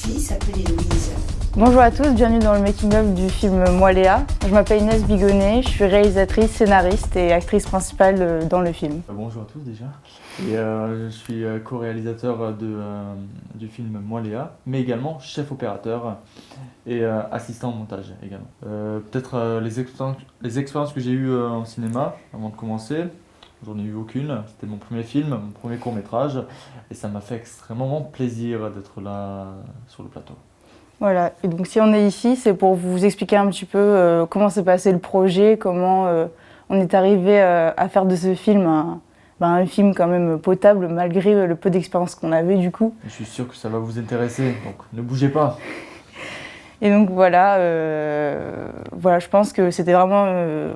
fille s'appelle Héloïse. Bonjour à tous, bienvenue dans le making-of du film Moi Léa. Je m'appelle Inès Bigonnet, je suis réalisatrice, scénariste et actrice principale dans le film. Bonjour à tous déjà. Et je suis co-réalisateur du film Moi Léa, mais également chef opérateur et assistant au montage également. Peut-être les expériences que j'ai eues en cinéma avant de commencer. J'en ai eu aucune, c'était mon premier film, mon premier court-métrage, et ça m'a fait extrêmement plaisir d'être là sur le plateau. Voilà, et donc si on est ici, c'est pour vous expliquer un petit peu comment s'est passé le projet, comment on est arrivé à faire de ce film un film quand même potable, malgré le peu d'expérience qu'on avait du coup. Je suis sûr que ça va vous intéresser, donc ne bougez pas. Et donc voilà, je pense que c'était vraiment...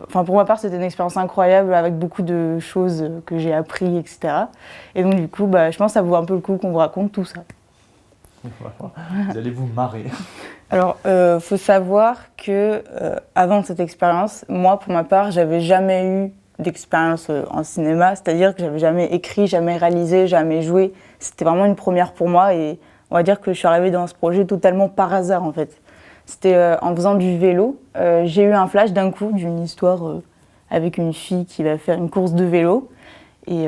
pour ma part, c'était une expérience incroyable avec beaucoup de choses que j'ai appris, etc. Et donc du coup, je pense que ça vaut un peu le coup qu'on vous raconte tout ça. Vous allez vous marrer. Alors, faut savoir que avant cette expérience, moi, pour ma part, j'avais jamais eu d'expérience en cinéma, c'est-à-dire que j'avais jamais écrit, jamais réalisé, jamais joué. C'était vraiment une première pour moi et on va dire que je suis arrivée dans ce projet totalement par hasard en fait. C'était en faisant du vélo. J'ai eu un flash d'un coup d'une histoire avec une fille qui va faire une course de vélo et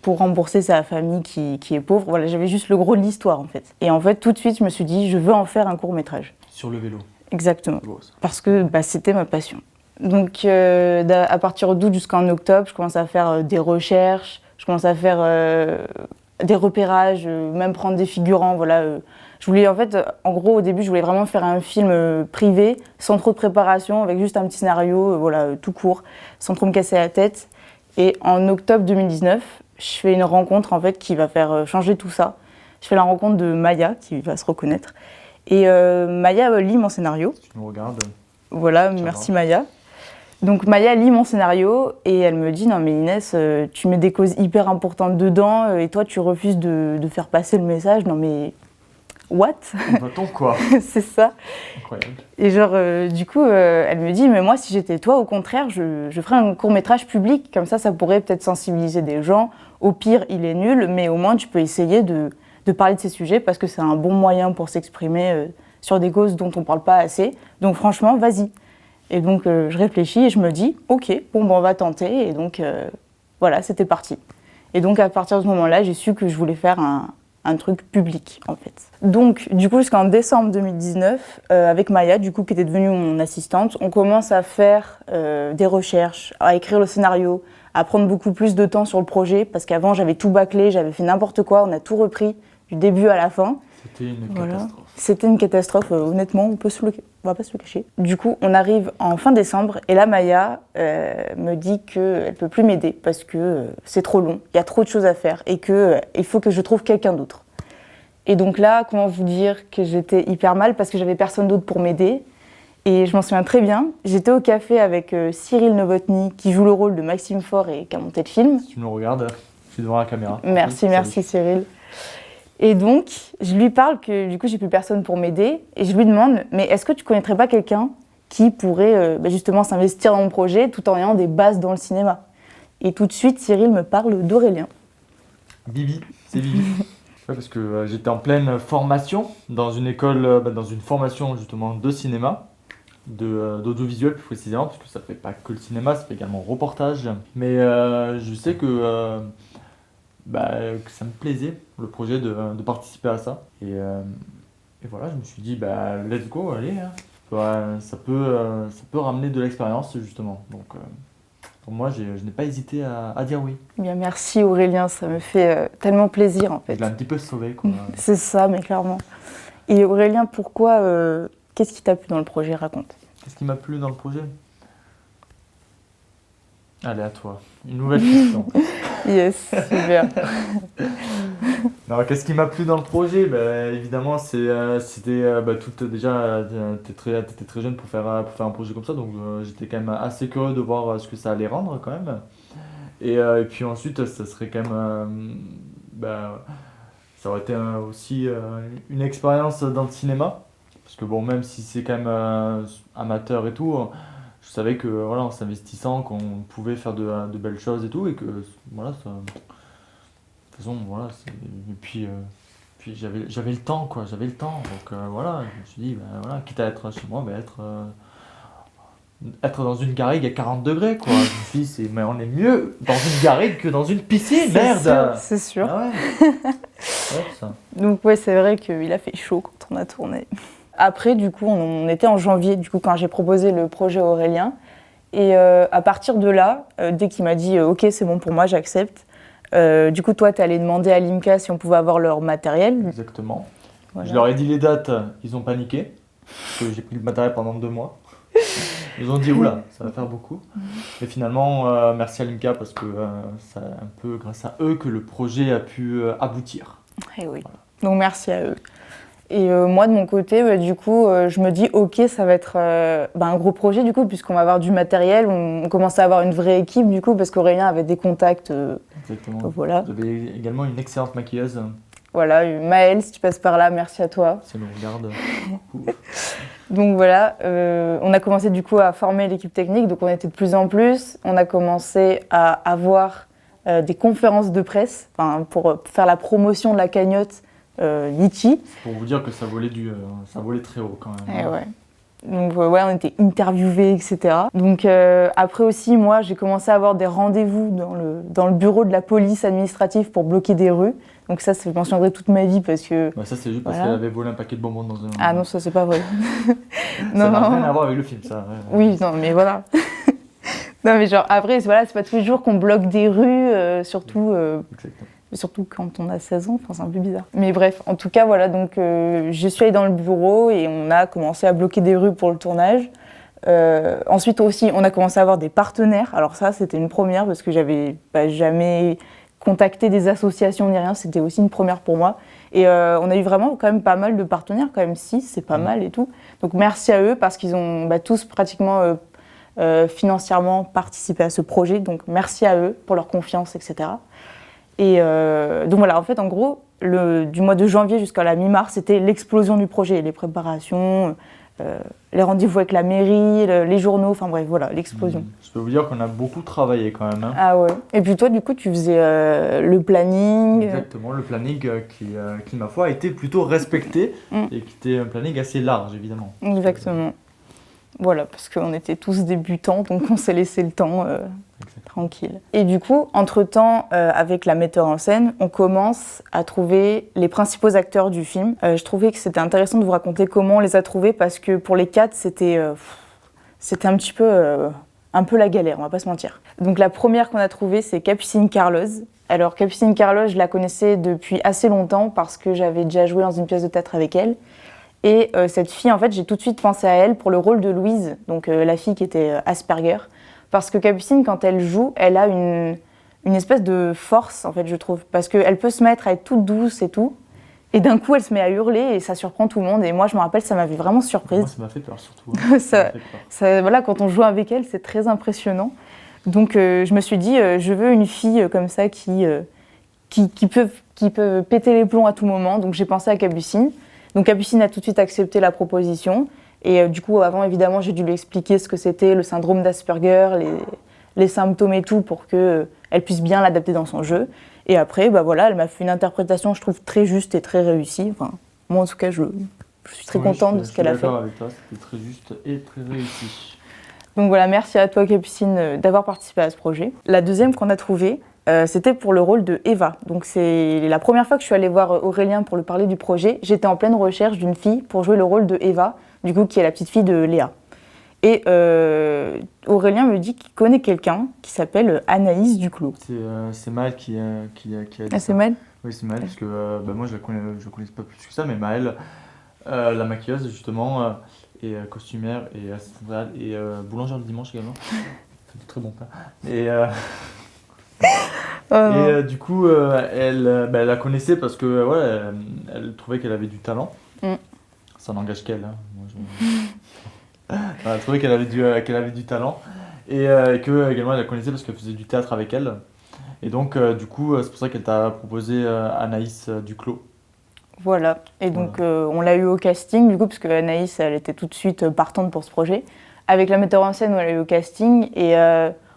pour rembourser sa famille qui est pauvre. Voilà, j'avais juste le gros de l'histoire en fait. Et en fait, tout de suite, je me suis dit, je veux en faire un court-métrage. Sur le vélo. Exactement. Beau, ça. Parce que c'était ma passion. Donc, à partir d'août jusqu'en octobre, je commence à faire des recherches, je commence à faire des repérages, même prendre des figurants. Voilà. Je voulais, en fait, en gros, au début, je voulais vraiment faire un film privé, sans trop de préparation, avec juste un petit scénario, tout court, sans trop me casser la tête. Et en octobre 2019, je fais une rencontre, en fait, qui va faire changer tout ça. Je fais la rencontre de Maya, qui va se reconnaître. Et Maya lit mon scénario. Tu me regardes. Voilà, merci Maya. Donc Maya lit mon scénario et elle me dit « Non mais Inès, tu mets des causes hyper importantes dedans et toi tu refuses de faire passer le message. Non mais what ?» Va-t-on quoi? C'est ça. Incroyable. Et genre du coup elle me dit « Mais moi si j'étais toi au contraire, je ferais un court-métrage public. Comme ça pourrait peut-être sensibiliser des gens. Au pire il est nul mais au moins tu peux essayer de parler de ces sujets parce que c'est un bon moyen pour s'exprimer sur des causes dont on ne parle pas assez. Donc franchement, vas-y. » Et donc je réfléchis et je me dis « Ok, on va tenter. » Et donc voilà, c'était parti. Et donc à partir de ce moment-là, j'ai su que je voulais faire un truc public en fait. Donc du coup jusqu'en décembre 2019, avec Maya, du coup qui était devenue mon assistante, on commence à faire des recherches, à écrire le scénario, à prendre beaucoup plus de temps sur le projet parce qu'avant j'avais tout bâclé, j'avais fait n'importe quoi, on a tout repris du début à la fin. C'était une catastrophe. C'était une catastrophe, honnêtement, on va pas se le cacher. Du coup, on arrive en fin décembre et là, Maya me dit qu'elle peut plus m'aider parce que c'est trop long, il y a trop de choses à faire et qu'il faut que je trouve quelqu'un d'autre. Et donc là, comment vous dire que j'étais hyper mal parce que j'avais personne d'autre pour m'aider. Et je m'en souviens très bien, j'étais au café avec Cyril Novotny qui joue le rôle de Maxime Faure et qui a monté le film. Si tu me regardes, je suis devant la caméra. Merci Cyril. Et donc, je lui parle que du coup, j'ai plus personne pour m'aider. Et je lui demande, mais est-ce que tu connaîtrais pas quelqu'un qui pourrait justement s'investir dans mon projet tout en ayant des bases dans le cinéma? Et tout de suite, Cyril me parle d'Aurélien. Bibi, c'est Bibi. Ouais, parce que j'étais en pleine formation dans une école, dans une formation justement de cinéma, d'audiovisuel plus précisément, parce que ça fait pas que le cinéma, ça fait également reportage. Mais je sais que ça me plaisait, le projet de participer à ça. Et voilà, je me suis dit, let's go, allez. Hein. Ouais, ça peut ramener de l'expérience, justement. Donc, pour moi, je n'ai pas hésité à dire oui. Bien, merci Aurélien, ça me fait tellement plaisir en fait. Je l'ai un petit peu sauvé, quoi. C'est ça, mais clairement. Et Aurélien, pourquoi, qu'est-ce qui t'a plu dans le projet? Raconte. Qu'est-ce qui m'a plu dans le projet? Allez, à toi. Une nouvelle question. Yes, super. Alors, qu'est-ce qui m'a plu dans le projet? Évidemment, c'était déjà, t'étais très jeune pour faire un projet comme ça, donc j'étais quand même assez curieux de voir ce que ça allait rendre quand même. Et puis ensuite, ça serait quand même, ça aurait été aussi une expérience dans le cinéma, parce que bon, même si c'est quand même amateur et tout. Je savais que voilà, en s'investissant, qu'on pouvait faire de belles choses et tout, et que voilà, ça. De toute façon, voilà. Et puis puis j'avais le temps, quoi, j'avais le temps. Donc voilà, je me suis dit, ben, voilà, quitte à être chez moi, ben, être dans une garrigue à 40 degrés, quoi. Je me suis dit, mais on est mieux dans une garrigue que dans une piscine, merde! C'est sûr. Ah ouais. Ouais, ça. Donc ouais, c'est vrai qu'il a fait chaud quand on a tourné. Après, du coup, on était en janvier, du coup, quand j'ai proposé le projet à Aurélien. Et à partir de là, dès qu'il m'a dit ok, c'est bon pour moi, j'accepte. Du coup, toi, tu es allé demander à l'IMCA si on pouvait avoir leur matériel. Exactement. Voilà. Je leur ai dit les dates, ils ont paniqué. Parce que j'ai pris le matériel pendant 2 mois. Ils ont dit oula, ça va faire beaucoup. Et finalement, merci à l'IMCA parce que c'est un peu grâce à eux que le projet a pu aboutir. Et oui. Voilà. Donc merci à eux. Et moi, de mon côté, du coup, je me dis, ok, ça va être un gros projet, du coup, puisqu'on va avoir du matériel, on commence à avoir une vraie équipe, du coup, parce qu'Aurélien avait des contacts. Exactement. Voilà. Vous avez également une excellente maquilleuse. Voilà, Maëlle, si tu passes par là, merci à toi. Si elle nous regarde. Donc voilà, on a commencé du coup à former l'équipe technique, donc on était de plus en plus. On a commencé à avoir des conférences de presse pour faire la promotion de la cagnotte Litchi. Pour vous dire que ça volait très haut quand même. Et ouais. Donc ouais, on était interviewés, etc. Donc après aussi, moi, j'ai commencé à avoir des rendez-vous dans le bureau de la police administrative pour bloquer des rues. Donc ça, je m'en souviendrai toute ma vie parce que... Bah ça, c'est juste parce voilà. qu'elle avait volé un paquet de bonbons dans un... Ah non, ça, c'est pas vrai. Ça n'a rien à voir avec le film, ça. Ouais. Oui, non, mais voilà. Non, mais genre, après, voilà, c'est pas tous les jours qu'on bloque des rues, surtout quand on a 16 ans, c'est un peu bizarre. Mais bref, en tout cas, voilà, donc je suis allée dans le bureau et on a commencé à bloquer des rues pour le tournage. Ensuite aussi, on a commencé à avoir des partenaires. Alors ça, c'était une première parce que j'avais jamais contacté des associations ni rien, c'était aussi une première pour moi. Et on a eu vraiment quand même pas mal de partenaires, quand même 6, c'est pas mal et tout. Donc merci à eux parce qu'ils ont tous pratiquement financièrement participé à ce projet. Donc merci à eux pour leur confiance, etc. Et donc voilà, en fait, en gros, du mois de janvier jusqu'à la mi-mars, c'était l'explosion du projet, les préparations, les rendez-vous avec la mairie, les journaux, enfin bref, voilà, l'explosion. Je peux vous dire qu'on a beaucoup travaillé quand même. Hein. Ah ouais. Et puis toi, du coup, tu faisais le planning. Exactement, le planning qui, ma foi, a été plutôt respecté et qui était un planning assez large, évidemment. Exactement. Voilà, parce qu'on était tous débutants, donc on s'est laissé le temps tranquille. Et du coup, entre-temps, avec la metteur en scène, on commence à trouver les principaux acteurs du film. Je trouvais que c'était intéressant de vous raconter comment on les a trouvés, parce que pour les 4, c'était un petit peu un peu la galère, on va pas se mentir. Donc la première qu'on a trouvée, c'est Capucine Carlos. Alors Capucine Carlos, je la connaissais depuis assez longtemps parce que j'avais déjà joué dans une pièce de théâtre avec elle. Et cette fille, en fait, j'ai tout de suite pensé à elle pour le rôle de Louise, donc la fille qui était Asperger. Parce que Capucine, quand elle joue, elle a une espèce de force, en fait, je trouve. Parce qu'elle peut se mettre à être toute douce et tout. Et d'un coup, elle se met à hurler et ça surprend tout le monde. Et moi, je me rappelle, ça m'avait vraiment surprise. Moi, ça m'a fait peur, surtout. Hein. Voilà, quand on joue avec elle, c'est très impressionnant. Donc, je me suis dit, je veux une fille comme ça qui peut péter les plombs à tout moment. Donc, j'ai pensé à Capucine. Donc, Capucine a tout de suite accepté la proposition. Et du coup, avant, évidemment, j'ai dû lui expliquer ce que c'était, le syndrome d'Asperger, les symptômes et tout, pour qu'elle puisse bien l'adapter dans son jeu. Et après, voilà, elle m'a fait une interprétation, je trouve, très juste et très réussie. Enfin, moi, en tout cas, je suis très contente de ce qu'elle a fait. Je suis d'accord avec toi, c'était très juste et très réussi. Donc voilà, merci à toi, Capucine, d'avoir participé à ce projet. La deuxième qu'on a trouvée, c'était pour le rôle de Eva. Donc c'est la première fois que je suis allée voir Aurélien pour lui parler du projet. J'étais en pleine recherche d'une fille pour jouer le rôle de Eva, du coup, qui est la petite fille de Léa. Et Aurélien me dit qu'il connaît quelqu'un qui s'appelle Anaïs Duclos. C'est Maëlle qui a dit ça. C'est Maëlle ? Oui, c'est Maëlle, parce que moi, je la connais pas plus que ça, mais Maëlle, la maquilleuse, justement, et costumière, et assistante et boulangère le dimanche également. C'est de très bon pain. Et... du coup, elle la connaissait parce que elle trouvait qu'elle avait du talent. Ça n'engage qu'elle. Hein. Moi, elle trouvait qu'elle avait du talent et que également elle la connaissait parce qu'elle faisait du théâtre avec elle. Et donc, du coup, c'est pour ça qu'elle t'a proposé Anaïs Duclos. Voilà. Et donc, on l'a eu au casting, du coup, parce que Anaïs, elle était tout de suite partante pour ce projet. Avec la metteur en scène, on l'a eu au casting et...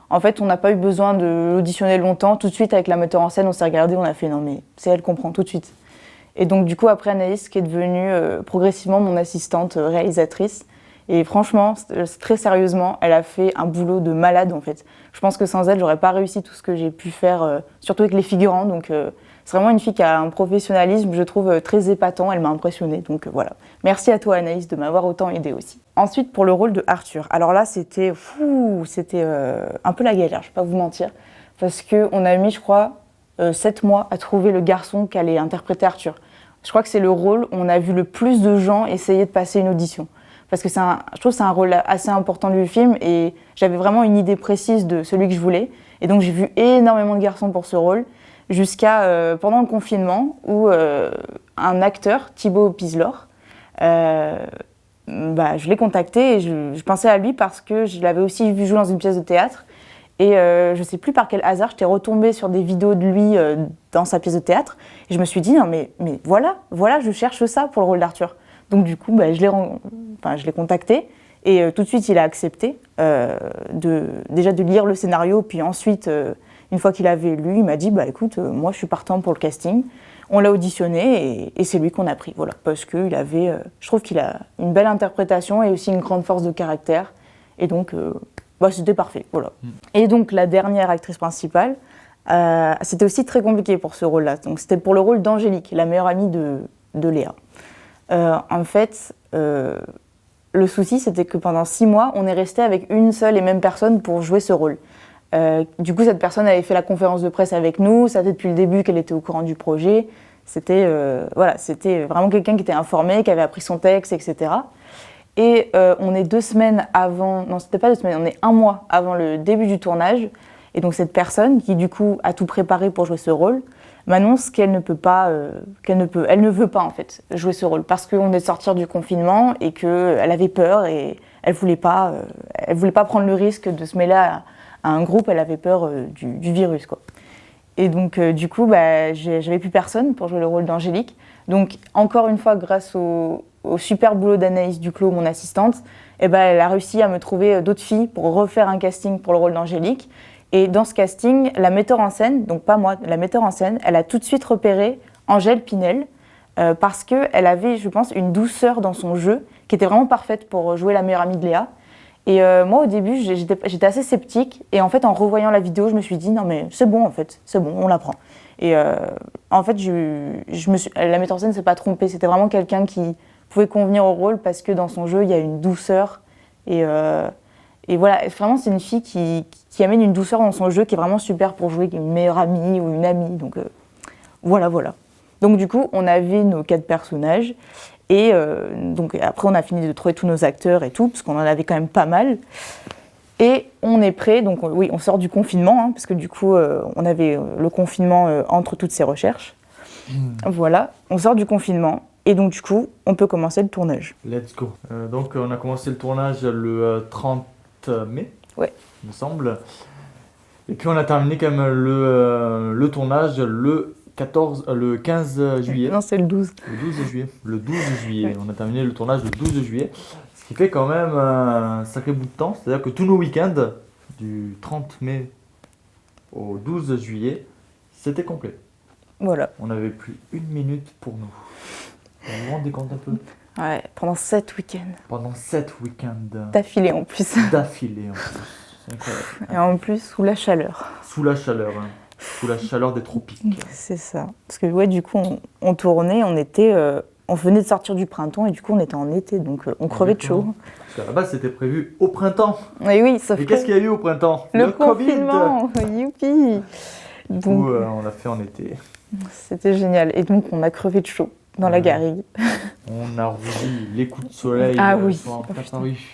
en fait, on n'a pas eu besoin de l'auditionner longtemps. Tout de suite, avec la metteur en scène, on s'est regardé, on a fait non, mais c'est elle comprend tout de suite. Et donc du coup après Anaïs qui est devenue progressivement mon assistante réalisatrice. Et franchement, très sérieusement, elle a fait un boulot de malade en fait. Je pense que sans elle, j'aurais pas réussi tout ce que j'ai pu faire, surtout avec les figurants. Donc c'est vraiment une fille qui a un professionnalisme, je trouve, très épatant. Elle m'a impressionnée. Donc voilà. Merci à toi Anaïs de m'avoir autant aidée aussi. Ensuite pour le rôle de Arthur. Alors là, c'était un peu la galère, je vais pas vous mentir. Parce qu'on a mis, je crois, 7 mois à trouver le garçon qui allait interpréter Arthur. Je crois que c'est le rôle où on a vu le plus de gens essayer de passer une audition. Parce que je trouve que c'est un rôle assez important du film et j'avais vraiment une idée précise de celui que je voulais. Et donc j'ai vu énormément de garçons pour ce rôle, jusqu'à pendant le confinement où un acteur, Thibaut Pislor, je l'ai contacté et je pensais à lui parce que je l'avais aussi vu jouer dans une pièce de théâtre. Et je ne sais plus par quel hasard, j'étais retombée sur des vidéos de lui dans sa pièce de théâtre. Et je me suis dit, non mais voilà, je cherche ça pour le rôle d'Arthur. Donc du coup, je l'ai contacté et tout de suite, il a accepté déjà de lire le scénario. Puis ensuite, une fois qu'il avait lu, il m'a dit, écoute, moi je suis partant pour le casting. On l'a auditionné et c'est lui qu'on a pris. Voilà, parce que je trouve qu'il a une belle interprétation et aussi une grande force de caractère. Et donc, c'était parfait. Voilà. Et donc la dernière actrice principale, c'était aussi très compliqué pour ce rôle-là. Donc c'était pour le rôle d'Angélique, la meilleure amie de Léa. En fait, le souci, c'était que pendant 6 mois, on est resté avec une seule et même personne pour jouer ce rôle. Du coup, cette personne avait fait la conférence de presse avec nous, ça fait depuis le début qu'elle était au courant du projet. C'était vraiment quelqu'un qui était informé, qui avait appris son texte, etc. Et on est 2 semaines avant, non, c'était pas 2 semaines, on est 1 mois avant le début du tournage. Et donc cette personne, qui du coup a tout préparé pour jouer ce rôle, m'annonce qu'elle ne veut pas en fait jouer ce rôle parce qu'on est sortir du confinement et qu'elle avait peur et elle voulait pas prendre le risque de se mêler à un groupe, elle avait peur du virus quoi. Et donc du coup j'avais plus personne pour jouer le rôle d'Angélique. Donc encore une fois grâce au super boulot d'Anaïs Duclos, mon assistante, elle a réussi à me trouver d'autres filles pour refaire un casting pour le rôle d'Angélique. Et dans ce casting, la metteur en scène, donc pas moi, la metteur en scène, elle a tout de suite repéré Angèle Pinel parce qu'elle avait, je pense, une douceur dans son jeu qui était vraiment parfaite pour jouer la meilleure amie de Léa. Et moi, au début, j'étais assez sceptique. Et en fait, en revoyant la vidéo, je me suis dit, non mais c'est bon en fait, c'est bon, on la prend. Et en fait, la metteur en scène ne s'est pas trompée. C'était vraiment quelqu'un qui pouvait convenir au rôle parce que dans son jeu, il y a une douceur. Et voilà, vraiment, c'est une fille qui amène une douceur dans son jeu qui est vraiment super pour jouer une meilleure amie ou une amie. Donc voilà. Donc du coup, on avait nos 4 personnages. Et donc après, on a fini de trouver tous nos acteurs et tout, parce qu'on en avait quand même pas mal. Et on est prêt, donc oui, on sort du confinement, parce que du coup, on avait le confinement entre toutes ces recherches. Voilà, on sort du confinement. Et donc du coup, on peut commencer le tournage. Let's go. Donc on a commencé le tournage le 30 mai, ouais. Il me semble. Et puis on a terminé quand même le tournage le 15 juillet. Non, c'est le 12. Le 12 juillet. On a terminé le tournage le 12 juillet. Ce qui fait quand même un sacré bout de temps. C'est-à-dire que tous nos week-ends, du 30 mai au 12 juillet, c'était complet. Voilà. On n'avait plus 1 minute pour nous. Vous vous rendez compte un peu ? Ouais, pendant 7 week-ends. Pendant 7 week-ends. D'affilée en plus. D'affilée en plus. C'est incroyable. Et en plus, sous la chaleur. Sous la chaleur, hein. Sous la chaleur des tropiques. C'est ça. Parce que ouais, du coup, on tournait, on venait de sortir du printemps et du coup, on était en été, donc on crevait de chaud. Parce qu'à la base, c'était prévu au printemps. Et oui, sauf et qu'est-ce qu'il y a eu au printemps ? Le confinement. Youpi. Du coup, on l'a fait en été. C'était génial. Et donc, on a crevé de chaud dans la garrigue. On a revu les coups de soleil. Ah oui.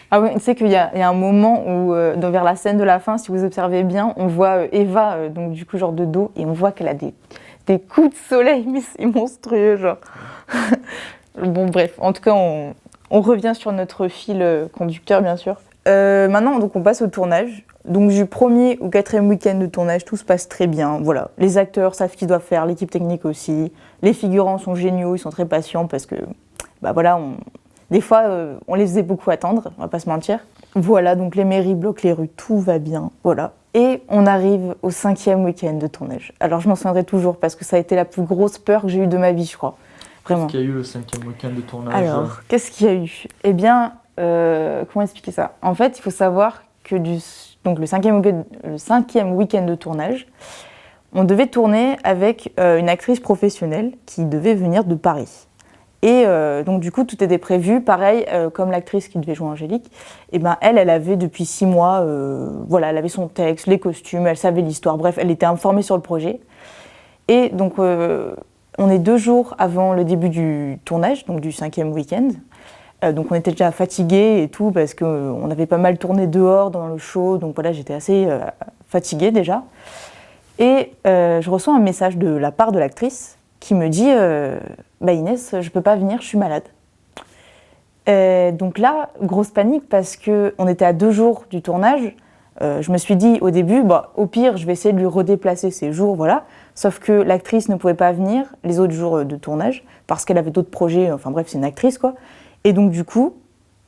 Ah oui, tu sais qu'il y a un moment où, vers la scène de la fin, si vous observez bien, on voit Eva, donc du coup, genre de dos, et on voit qu'elle a des coups de soleil, mais c'est monstrueux, genre. Bon, bref, en tout cas, on revient sur notre fil conducteur, bien sûr. Maintenant, donc, on passe au tournage. Donc du 1er au 4e week-end de tournage, tout se passe très bien. Voilà, les acteurs savent ce qu'ils doivent faire, l'équipe technique aussi. Les figurants sont géniaux, ils sont très patients parce que, des fois, on les faisait beaucoup attendre, on va pas se mentir. Voilà, donc les mairies bloquent les rues, tout va bien, voilà. Et on arrive au 5e week-end de tournage. Alors je m'en souviendrai toujours parce que ça a été la plus grosse peur que j'ai eue de ma vie, je crois. vraiment. Qu'est-ce qu'il y a eu le 5e week-end de tournage? Alors, qu'est-ce qu'il y a eu? Eh bien, comment expliquer ça? En fait, il faut savoir que donc le 5e week-end de tournage, on devait tourner avec une actrice professionnelle qui devait venir de Paris. Et donc du coup, tout était prévu. Pareil, comme l'actrice qui devait jouer Angélique, et ben elle avait depuis 6 mois, voilà, elle avait son texte, les costumes, elle savait l'histoire. Bref, elle était informée sur le projet. Et donc, on est 2 jours avant le début du tournage, donc du 5e week-end. Donc on était déjà fatigués et tout parce qu'on avait pas mal tourné dehors dans le show. Donc voilà, j'étais assez fatiguée déjà. Et je reçois un message de la part de l'actrice qui me dit bah Inès, je peux pas venir, je suis malade. Donc là, grosse panique parce qu'on était à 2 jours du tournage. Je me suis dit au début, bah, au pire, je vais essayer de lui redéplacer ces jours, voilà. Sauf que l'actrice ne pouvait pas venir les autres jours de tournage parce qu'elle avait d'autres projets, enfin bref, c'est une actrice quoi. Et donc du coup,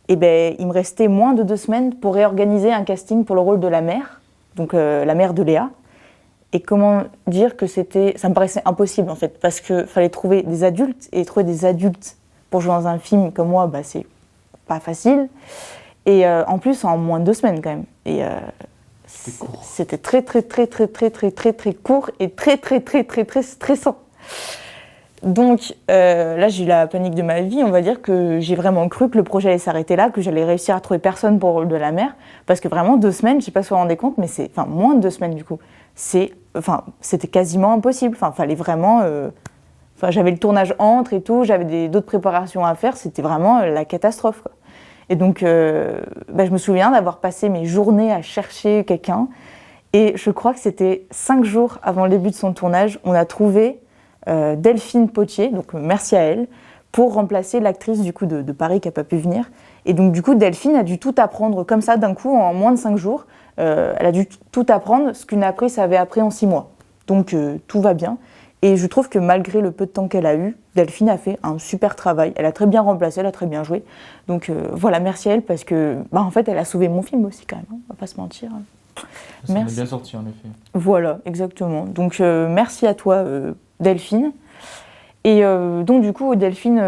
eh ben, il me restait moins de 2 semaines pour réorganiser un casting pour le rôle de la mère, donc la mère de Léa. Et comment dire que ça me paraissait impossible en fait, parce qu'il fallait trouver des adultes, et trouver des adultes pour jouer dans un film comme moi, bah, c'est pas facile. Et en plus, en moins de 2 semaines quand même. Et c'était très court et très stressant. Donc là, j'ai eu la panique de ma vie. On va dire que j'ai vraiment cru que le projet allait s'arrêter là, que j'allais réussir à trouver personne pour le rôle de la mère. Parce que vraiment, 2 semaines, je sais pas si vous vous rendez compte, mais moins de 2 semaines du coup. C'était quasiment impossible. Fallait vraiment. J'avais le tournage entre et tout, j'avais d'autres préparations à faire. C'était vraiment la catastrophe, quoi. Et donc, je me souviens d'avoir passé mes journées à chercher quelqu'un. Et je crois que c'était 5 jours avant le début de son tournage, on a trouvé Delphine Potier, donc merci à elle, pour remplacer l'actrice du coup de Paris qui n'a pas pu venir. Et donc du coup, Delphine a dû tout apprendre comme ça d'un coup en moins de 5 jours. Elle a dû tout apprendre, ce qu'une actrice avait appris en 6 mois. Donc tout va bien. Et je trouve que malgré le peu de temps qu'elle a eu, Delphine a fait un super travail. Elle a très bien remplacé, elle a très bien joué. Donc voilà, merci à elle parce que, en fait, elle a sauvé mon film aussi quand même, hein, on va pas se mentir. Ça en est bien sorti en effet. Voilà, exactement. Donc merci à toi Delphine. Et donc du coup, Delphine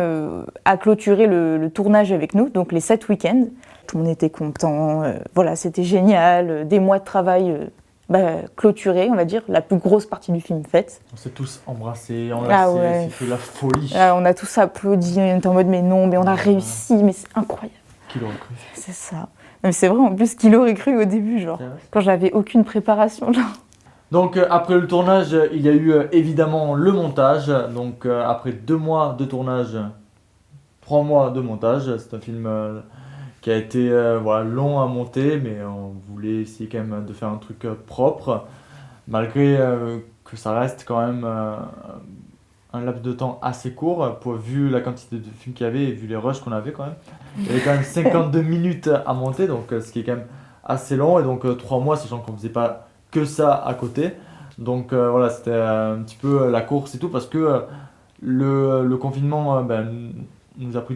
a clôturé le tournage avec nous, donc les 7 week-ends. Tout le monde était content, voilà, c'était génial. Des mois de travail clôturés, on va dire, la plus grosse partie du film faite. On s'est tous embrassés, enlacés, c'était la folie. On a tous applaudi, on était en mode mais non, mais on a réussi, mais c'est incroyable. Qui l'aurait cru? C'est ça. Mais c'est vrai, en plus, qui l'aurait cru au début, genre, quand j'avais aucune préparation, genre. Donc après le tournage, il y a eu évidemment le montage. Donc après 2 mois de tournage, 3 mois de montage, c'est un film qui a été long à monter, mais on voulait essayer quand même de faire un truc propre, malgré que ça reste quand même un laps de temps assez court, vu la quantité de films qu'il y avait et vu les rushs qu'on avait quand même. Il y avait quand même 52 minutes à monter, donc ce qui est quand même assez long, et donc 3 mois, sachant qu'on faisait pas que ça à côté. Donc voilà, c'était un petit peu la course et tout, parce que le confinement on a pris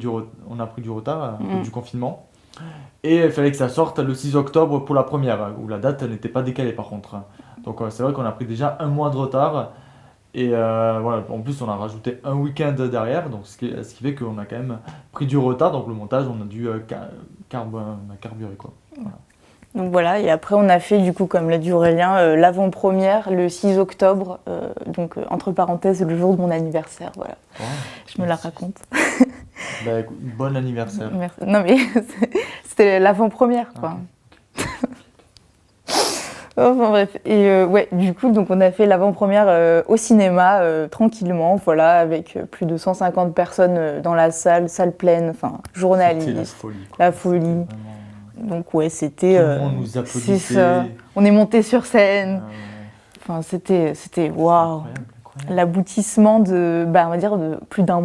du retard à cause du confinement. Et il fallait que ça sorte le 6 octobre pour la première, où la date n'était pas décalée par contre. Donc c'est vrai qu'on a pris déjà 1 mois de retard. Et voilà, en plus on a rajouté un week-end derrière, donc ce qui fait qu'on a quand même pris du retard. Donc le montage, on a dû carburer quoi. Voilà. Donc voilà, et après on a fait du coup, comme l'a dit Aurélien, l'avant-première le 6 octobre, donc entre parenthèses le jour de mon anniversaire, voilà. Wow, je me la raconte. Bon anniversaire. Merci. Non mais c'était l'avant-première quoi. Okay. Enfin bref, et du coup donc on a fait l'avant-première au cinéma tranquillement, voilà, avec plus de 150 personnes dans la salle pleine, enfin journaliste, c'était la folie. La folie. Donc c'était. Tout le monde nous applaudissait. C'est ça. On est monté sur scène. Enfin c'était waouh. L'aboutissement de, on va dire de plus d'un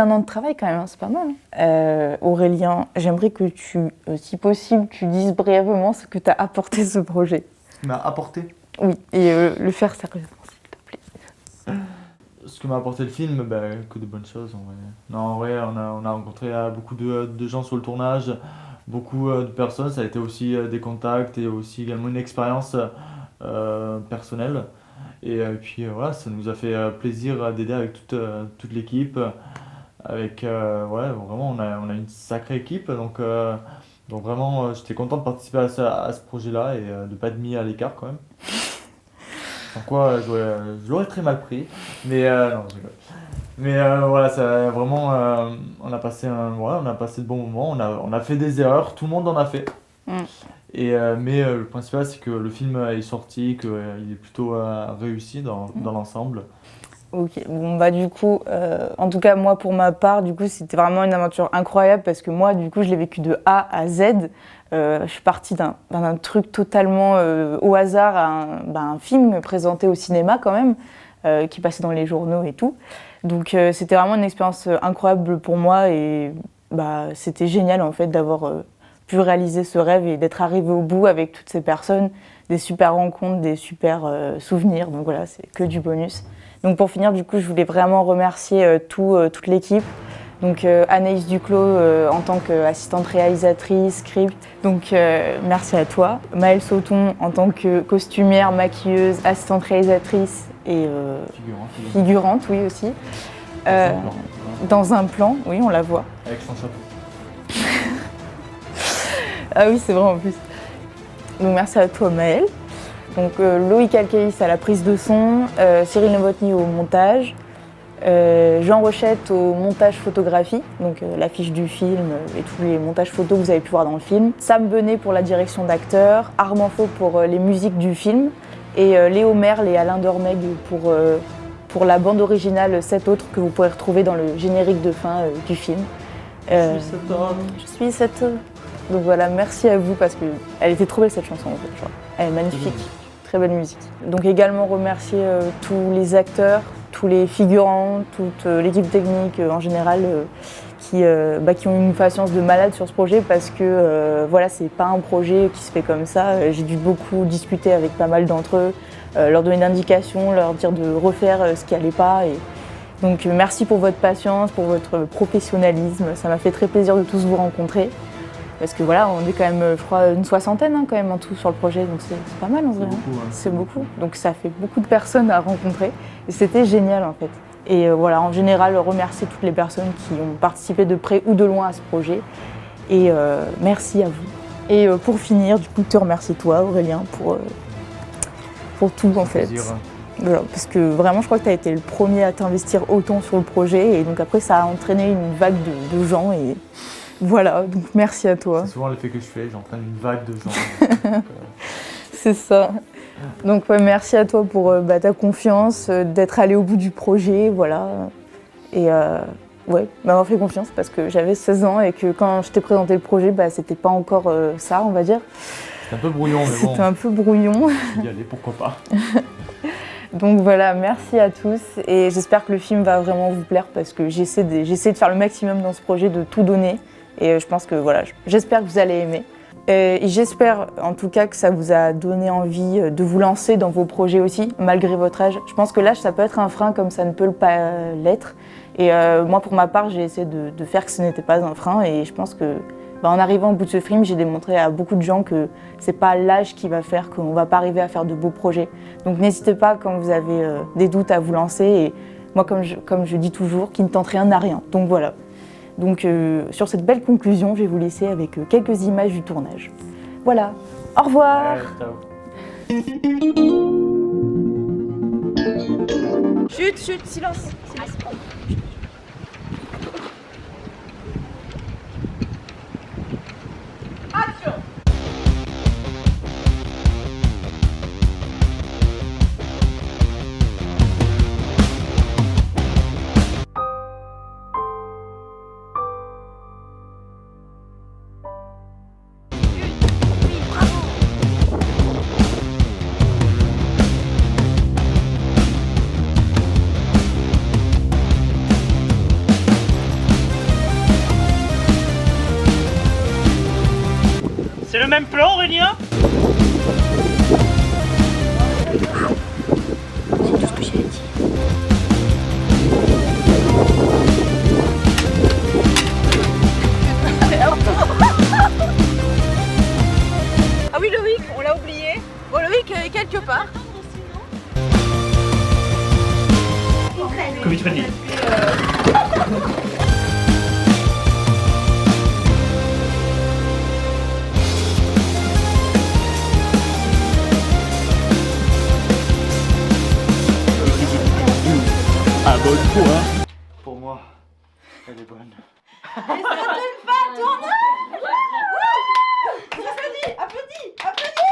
an de travail quand même, hein, c'est pas mal. Aurélien, j'aimerais que si possible, tu dises brièvement ce que t'as apporté ce projet. M'a apporté? Oui, et le faire sérieusement, s'il te plaît. Ce que m'a apporté le film, que de bonnes choses en vrai. Non, en vrai, on a rencontré beaucoup de gens sur le tournage, beaucoup de personnes. Ça a été aussi des contacts et aussi également une expérience personnelle. Et puis voilà, ça nous a fait plaisir d'aider avec toute l'équipe. avec ouais, vraiment, on a une sacrée équipe. Donc vraiment, j'étais content de participer à ce projet-là et de ne pas être mis à l'écart quand même. Sans quoi, je l'aurais très mal pris. Mais non, je rigole. Mais voilà, ça, vraiment, on a passé de bons moments. On a fait des erreurs, tout le monde en a fait. Mm. Mais le principal, c'est que le film est sorti, qu'il est plutôt réussi dans l'ensemble. Ok, bon bah du coup, en tout cas moi pour ma part, du coup c'était vraiment une aventure incroyable parce que moi du coup je l'ai vécu de A à Z. Je suis partie d'un truc totalement au hasard à un film présenté au cinéma quand même, qui passait dans les journaux et tout. Donc c'était vraiment une expérience incroyable pour moi et bah, c'était génial en fait d'avoir pu réaliser ce rêve et d'être arrivé au bout avec toutes ces personnes, des super rencontres, des super souvenirs. Donc voilà, c'est que du bonus. Donc pour finir, du coup, je voulais vraiment remercier toute l'équipe. Donc Anaïs Duclos en tant qu'assistante réalisatrice, script. Donc merci à toi. Maëlle Sauton en tant que costumière, maquilleuse, assistante réalisatrice et figurante, oui aussi. Dans un plan, oui, on la voit. Avec son chapeau. Ah oui, c'est vrai en plus. Donc merci à toi Maëlle. Donc Loïc Alcaïs à la prise de son, Cyril Novotny au montage, Jean Rochette au montage photographie, donc l'affiche du film et tous les montages photos que vous avez pu voir dans le film, Sam Benet pour la direction d'acteur, Armand Faux pour les musiques du film et Léo Merle et Alain Dormeg pour la bande originale 7 autres que vous pourrez retrouver dans le générique de fin du film. Je suis cet homme. Je suis cette... Donc voilà, merci à vous parce qu'elle était trop belle cette chanson en fait, genre. Elle est magnifique. Très belle musique. Donc également remercier tous les acteurs, tous les figurants, toute l'équipe technique en général qui ont une patience de malade sur ce projet parce que voilà, c'est pas un projet qui se fait comme ça. J'ai dû beaucoup discuter avec pas mal d'entre eux, leur donner d'indications, leur dire de refaire ce qui allait pas. Et donc merci pour votre patience, pour votre professionnalisme. Ça m'a fait très plaisir de tous vous rencontrer. Parce que voilà, on est quand même, je crois, une soixantaine quand même en tout sur le projet, donc c'est pas mal en vrai. C'est beaucoup. Donc ça fait beaucoup de personnes à rencontrer et c'était génial en fait. Et voilà, en général, remercier toutes les personnes qui ont participé de près ou de loin à ce projet. Et merci à vous. Et pour finir, du coup, te remercier toi, Aurélien, pour tout en fait. Voilà, parce que vraiment, je crois que tu as été le premier à t'investir autant sur le projet et donc après, ça a entraîné une vague de gens et voilà, donc merci à toi. C'est souvent l'effet que je fais, j'entraîne une vague de gens. C'est ça. Donc ouais, merci à toi pour ta confiance, d'être allé au bout du projet, voilà. Et ouais, m'avoir fait confiance parce que j'avais 16 ans et que quand je t'ai présenté le projet, c'était pas encore ça, on va dire. C'était un peu brouillon, mais bon. C'était un peu brouillon. Y aller, pourquoi pas. Donc voilà, merci à tous et j'espère que le film va vraiment vous plaire parce que j'essaie de faire le maximum dans ce projet, de tout donner. Et je pense que voilà, j'espère que vous allez aimer. Et j'espère en tout cas que ça vous a donné envie de vous lancer dans vos projets aussi, malgré votre âge. Je pense que l'âge, ça peut être un frein comme ça ne peut pas l'être. Et moi, pour ma part, j'ai essayé de faire que ce n'était pas un frein. Et je pense que en arrivant au bout de ce film, j'ai démontré à beaucoup de gens que c'est pas l'âge qui va faire qu'on va pas arriver à faire de beaux projets. Donc n'hésitez pas quand vous avez des doutes à vous lancer. Et moi, comme je dis toujours, qui ne tente rien n'a rien. Donc voilà. Donc sur cette belle conclusion, je vais vous laisser avec quelques images du tournage. Voilà, au revoir. Chut, silence. Action. C'est le même plan, Aurélien? C'est tout ce que j'ai dit. Ah oui, Loïc, on l'a oublié. Bon, Loïc est quelque part. Comme tu m'as dit. bonne pour un. Pour moi, elle est bonne. Applaudis, applaudis, applaudis.